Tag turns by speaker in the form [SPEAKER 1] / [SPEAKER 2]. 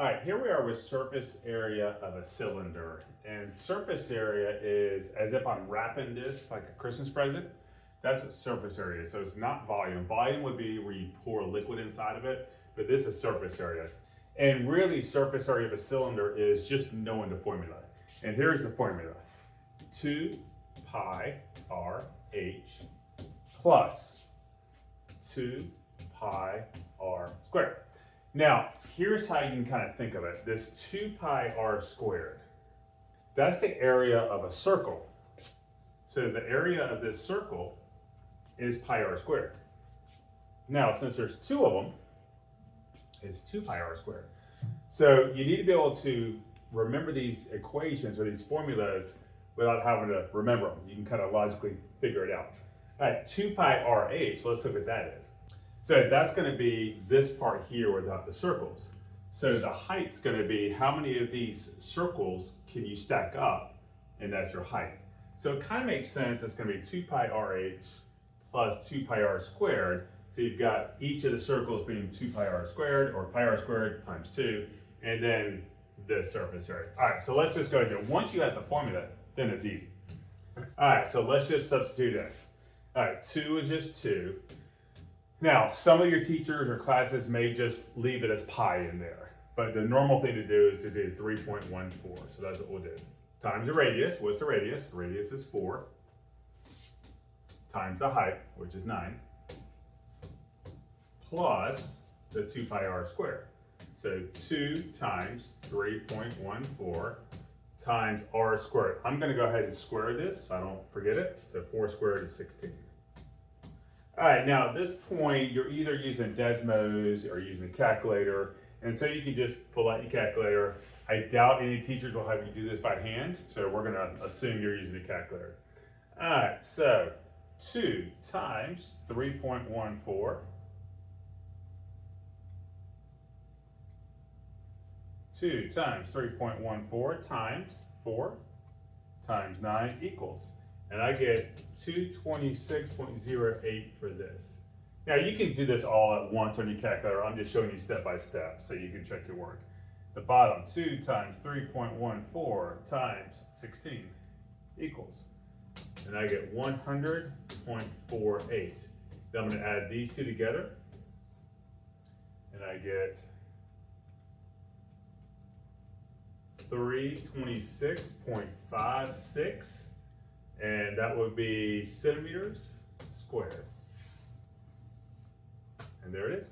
[SPEAKER 1] All right, here we are with surface area of a cylinder. And surface area is as if I'm wrapping this like a Christmas present. That's what surface area is. So it's not volume. Volume would be where you pour liquid inside of it, but this is surface area. And really, surface area of a cylinder is just knowing the formula. And here's the formula. 2 pi r h plus 2 pi r squared. Now, here's how you can kind of think of it. This 2 pi r squared, that's the area of a circle. So the area of this circle is pi r squared. Now, since there's two of them, it's 2 pi r squared. So you need to be able to remember these equations or these formulas without having to remember them. You can kind of logically figure it out. All right, 2 pi r h, let's look what that is. So that's going to be this part here without the circles. So the height's going to be how many of these circles can you stack up, and that's your height. So it kind of makes sense. It's going to be 2 pi rh plus 2 pi r squared. So you've got each of the circles being 2 pi r squared, or pi r squared times 2, and then the surface area. All right, so let's just go ahead. Once you have the formula, then it's easy. All right, so let's just substitute in. All right, 2 is just 2. Now, some of your teachers or classes may just leave it as pi in there, but the normal thing to do is to do 3.14. So that's what we'll do. Times the radius. What's the radius? The radius is 4. Times the height, which is 9. Plus the 2 pi r squared. So 2 times 3.14 times r squared. I'm going to go ahead and square this so I don't forget it. So 4 squared is 16. All right, now at this point, you're either using Desmos or using a calculator, and so you can just pull out your calculator. I doubt any teachers will have you do this by hand, so we're going to assume you're using a calculator. All right, so 2 times 3.14 2 times 3.14 times 4 times 9 equals. And I get 226.08 for this. Now you can do this all at once on your calculator. I'm just showing you step by step so you can check your work. The bottom, 2 times 3.14 times 16 equals. And I get 100.48. Then I'm going to add these two together. And I get 326.56. And that would be centimeters squared. And there it is.